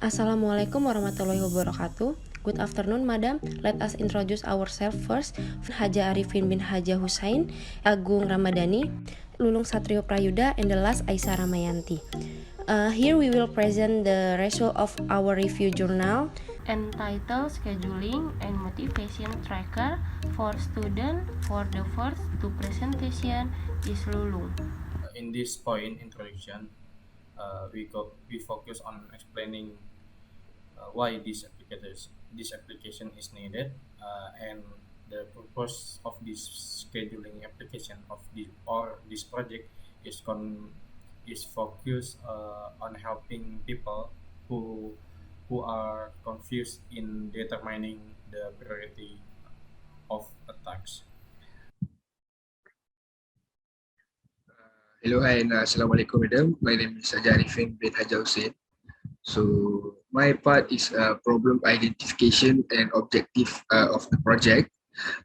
Assalamualaikum warahmatullahi wabarakatuh. Good afternoon, Madam. Let us introduce ourselves first. Haja Arifin bin Haja Husain, Agung Ramadhani, Lulung Satrio Prayuda, and the last Aisyah Ramayanti. Here we will present the result of our review journal entitled Scheduling and Motivation Tracker for Student. For the first two presentation is Lulung. In this point introduction, we focus on explaining why this application is needed, and the purpose of this scheduling application of this project is focused on helping people who who are confused in determining the priority of a task. Hello, hi, and Assalamualaikum, madam. My name is Haja Arifin bin Haja Hussein. So, my part is problem identification and objective of the project.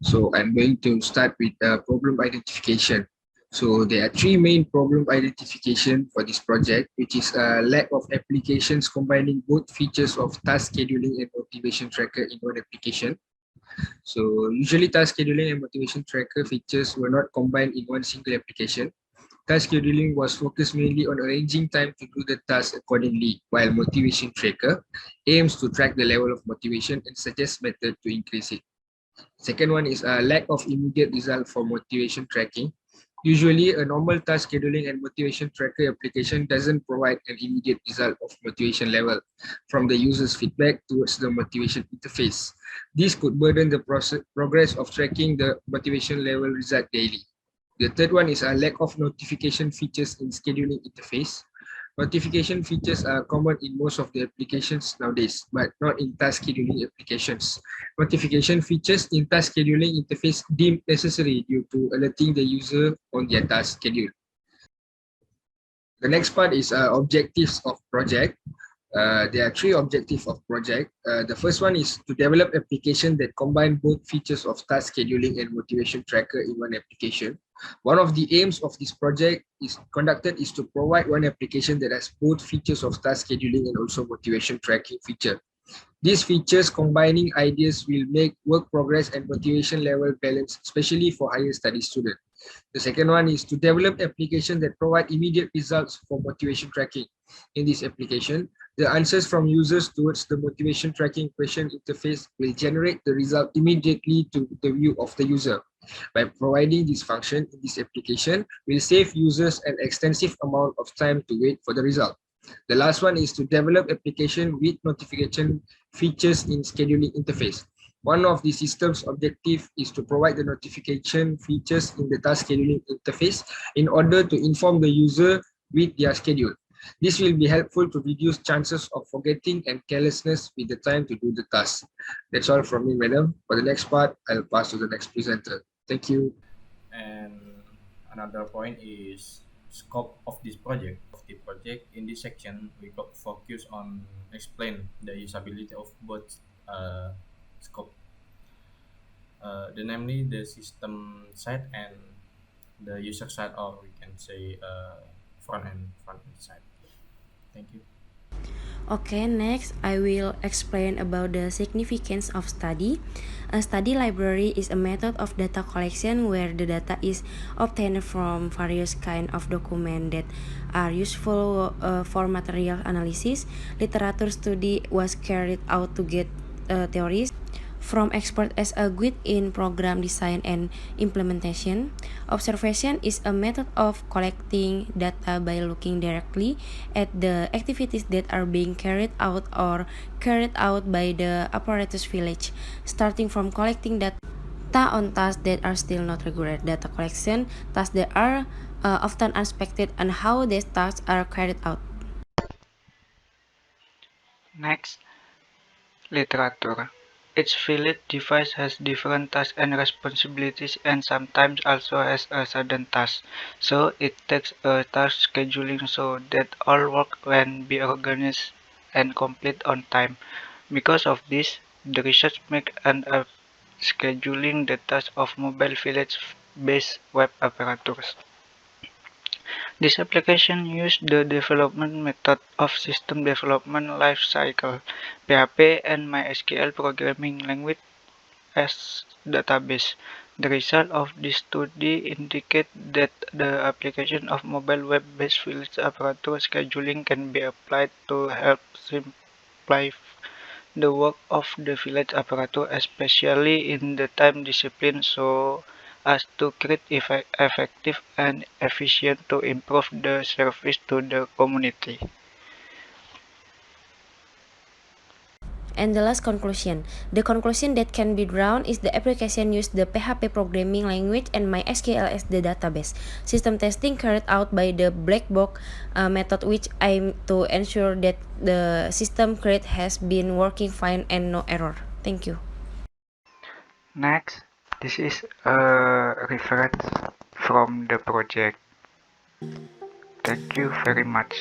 So, I'm going to start with problem identification. So, there are three main problem identification for this project, which is lack of applications combining both features of task scheduling and motivation tracker in one application. So, usually task scheduling and motivation tracker features were not combined in one single application. Task scheduling was focused mainly on arranging time to do the task accordingly, while motivation tracker aims to track the level of motivation and suggest method to increase it. Second one is a lack of immediate result for motivation tracking. Usually, a normal task scheduling and motivation tracker application doesn't provide an immediate result of motivation level from the user's feedback towards the motivation interface. This could burden the progress of tracking the motivation level result daily. The third one is a lack of notification features in scheduling interface. Notification features are common in most of the applications nowadays, but not in task scheduling applications. Notification features in task scheduling interface deemed necessary due to alerting the user on their task schedule. The next part is objectives of project. There are three objectives of project. The first one is to develop application that combine both features of task scheduling and motivation tracker in one application. One of the aims of this project is to provide one application that has both features of task scheduling and also motivation tracking feature. These features combining ideas will make work progress and motivation level balance, especially for higher study students. The second one is to develop applications that provide immediate results for motivation tracking. In this application, the answers from users towards the motivation tracking question interface will generate the result immediately to the view of the user. By providing this function in this application, will save users an extensive amount of time to wait for the result. The last one is to develop application with notification features in scheduling interface. One of the system's objective is to provide the notification features in the task scheduling interface in order to inform the user with their schedule. This will be helpful to reduce chances of forgetting and carelessness with the time to do the task. That's all from me, madam. For the next part, I'll pass to the next presenter. Thank you. And another point is scope of this project. In this section, we got focus on explain the usability of both scope, namely the system side and the user side, or we can say front end side. Thank you. Okay, next I will explain about the significance of study. A study library is a method of data collection where the data is obtained from various kind of documents that are useful for material analysis. Literature study was carried out to get theories from experts as a guide in program design and implementation. Observation is a method of collecting data by looking directly at the activities that are being carried out or carried out by the apparatus village, starting from collecting data on tasks that are still not regular data collection, tasks that are often unexpected, and how these tasks are carried out. Next, literature. Each village device has different tasks and responsibilities and sometimes also has a sudden task. So it takes a task scheduling so that all work can be organized and complete on time. Because of this, the research make an scheduling the task of mobile village based web apparatus. This application uses the development method of System Development Lifecycle (PHP) and MySQL programming language as database. The result of this study indicate that the application of mobile web-based village apparatus scheduling can be applied to help simplify the work of the village apparatus, especially in the time discipline, so as to create effective and efficient to improve the service to the community. And the last conclusion. The conclusion that can be drawn is the application used the PHP programming language and MySQL as the database. System testing carried out by the black box method, which aim to ensure that the system created has been working fine and no error. Thank you. Next, this is a reference from the project. Thank you very much.